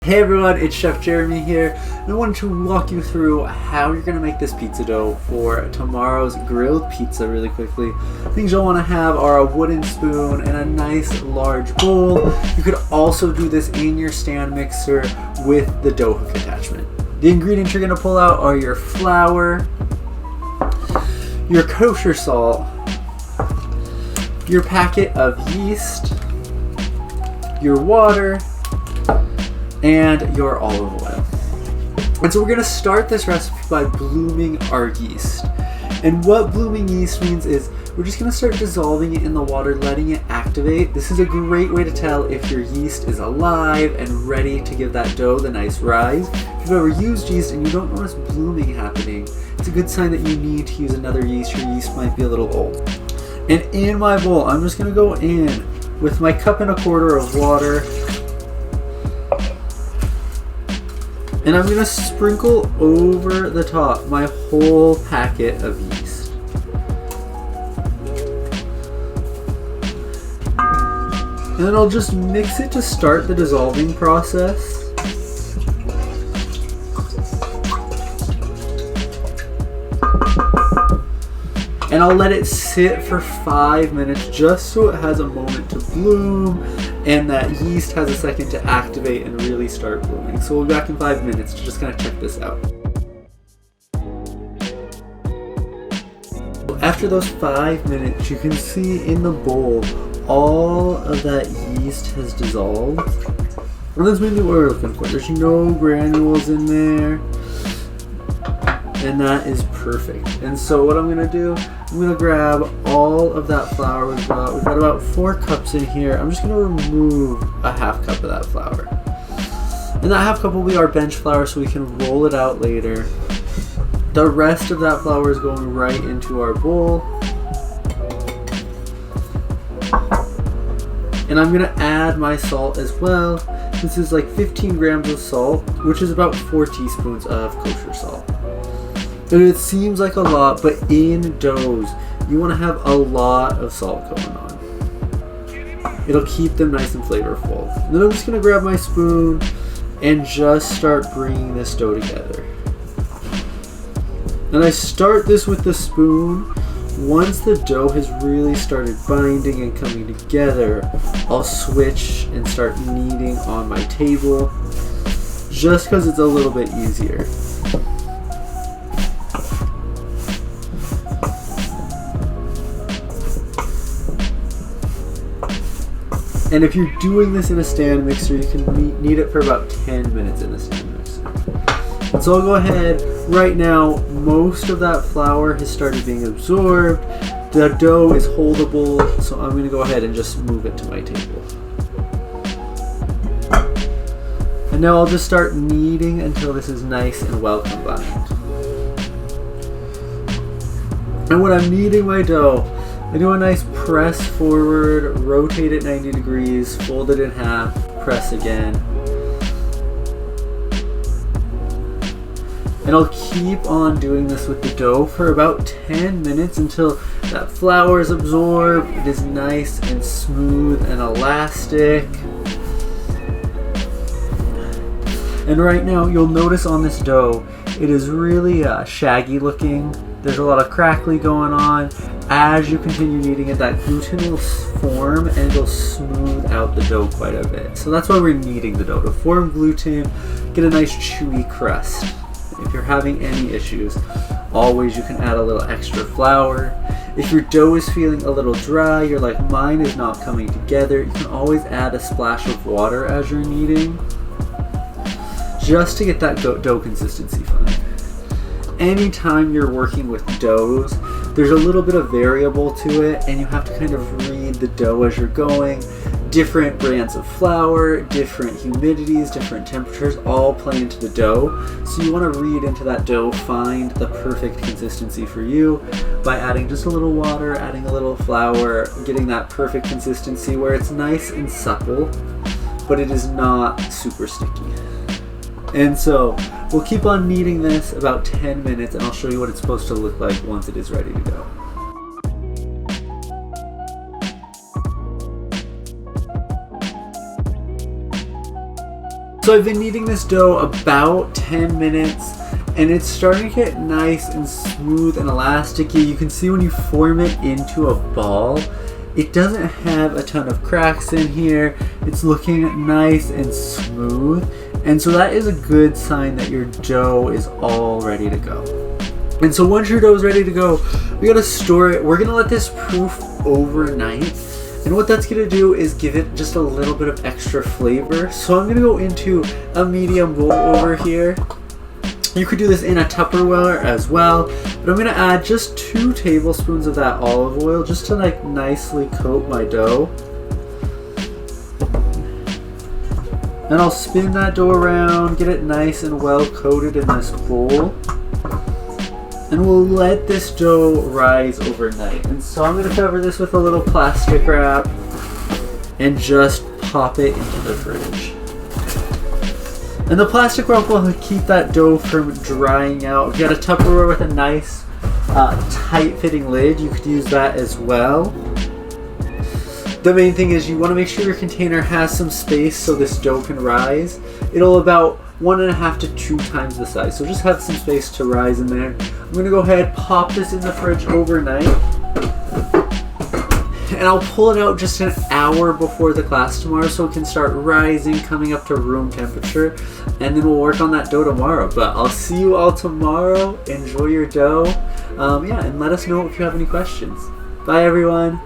Hey everyone, it's Chef Jeremy here, and I wanted to walk you through how you're going to make this pizza dough for tomorrow's grilled pizza really quickly. Things you'll want to have are a wooden spoon and a nice large bowl. You could also do this in your stand mixer with the dough hook attachment. The ingredients you're going to pull out are your flour, your kosher salt, your packet of yeast, your water, and your olive oil. And so we're going to start this recipe by blooming our yeast. And what blooming yeast means is we're just going to start dissolving it in the water, letting it activate. This is a great way to tell if your yeast is alive and ready to give that dough the nice rise. If you've ever used yeast and you don't notice blooming happening, it's a good sign that you need to use another yeast. Your yeast might be a little old. And in my bowl, I'm just going to go in with my 1.25 cups of water. And I'm going to sprinkle over the top my whole packet of yeast. And then I'll just mix it to start the dissolving process. And I'll let it sit for 5 minutes just so it has a moment to bloom and that yeast has a second to activate and really start blooming. So we'll be back in 5 minutes to just kind of check this out. After those 5 minutes, you can see in the bowl all of that yeast has dissolved. And that's mainly what we're looking for. There's no granules in there. And that is perfect. And so what I'm going to do, I'm going to grab all of that flour we've got. We've got about 4 cups in here. I'm just going to remove a 1/2 cup of that flour. And that 1/2 cup will be our bench flour so we can roll it out later. The rest of that flour is going right into our bowl. And I'm going to add my salt as well. This is like 15 grams of salt, which is about 4 teaspoons of kosher salt. And it seems like a lot, but in doughs, you want to have a lot of salt going on. It'll keep them nice and flavorful. And then I'm just going to grab my spoon and just start bringing this dough together. And I start this with the spoon. Once the dough has really started binding and coming together, I'll switch and start kneading on my table, just because it's a little bit easier. And if you're doing this in a stand mixer, you can knead it for about 10 minutes in the stand mixer. And so I'll go ahead, right now, most of that flour has started being absorbed. The dough is holdable, so I'm going to go ahead and just move it to my table. And now I'll just start kneading until this is nice and well combined. And when I'm kneading my dough, I do a nice press forward, rotate it 90 degrees, fold it in half, press again. And I'll keep on doing this with the dough for about 10 minutes until that flour is absorbed, it is nice and smooth and elastic. And right now, you'll notice on this dough, it is really shaggy looking. There's a lot of crackly going on. As you continue kneading it, that gluten will form and it'll smooth out the dough quite a bit. So that's why we're kneading the dough, to form gluten, get a nice chewy crust. If you're having any issues, always you can add a little extra flour. If your dough is feeling a little dry, you're like, mine is not coming together, you can always add a splash of water as you're kneading, just to get that dough consistency fine. Anytime you're working with doughs, there's a little bit of variable to it, and you have to kind of read the dough as you're going. Different brands of flour, different humidities, different temperatures all play into the dough. So you want to read into that dough, find the perfect consistency for you by adding just a little water, adding a little flour, getting that perfect consistency where it's nice and supple, but it is not super sticky. And so we'll keep on kneading this about 10 minutes, and I'll show you what it's supposed to look like once it is ready to go. So I've been kneading this dough about 10 minutes, and it's starting to get nice and smooth and elasticy. You can see when you form it into a ball, it doesn't have a ton of cracks in here. It's looking nice and smooth. And so that is a good sign that your dough is all ready to go. And so once your dough is ready to go, we gotta store it. We're gonna let this proof overnight. And what that's gonna do is give it just a little bit of extra flavor. So I'm gonna go into a medium bowl over here. You could do this in a Tupperware as well, but I'm gonna add just 2 tablespoons of that olive oil just to like nicely coat my dough. And I'll spin that dough around, get it nice and well coated in this bowl. And we'll let this dough rise overnight. And so I'm gonna cover this with a little plastic wrap and just pop it into the fridge. And the plastic wrap will keep that dough from drying out. If you got a Tupperware with a nice tight fitting lid, you could use that as well. The main thing is you want to make sure your container has some space so this dough can rise. It'll about 1.5 to 2 times the size, so just have some space to rise in there. I'm going to go ahead, pop this in the fridge overnight, and I'll pull it out just an hour before the class tomorrow so it can start rising, coming up to room temperature, and then we'll work on that dough tomorrow. But I'll see you all tomorrow. Enjoy your dough. Yeah, and let us know if you have any questions. Bye everyone.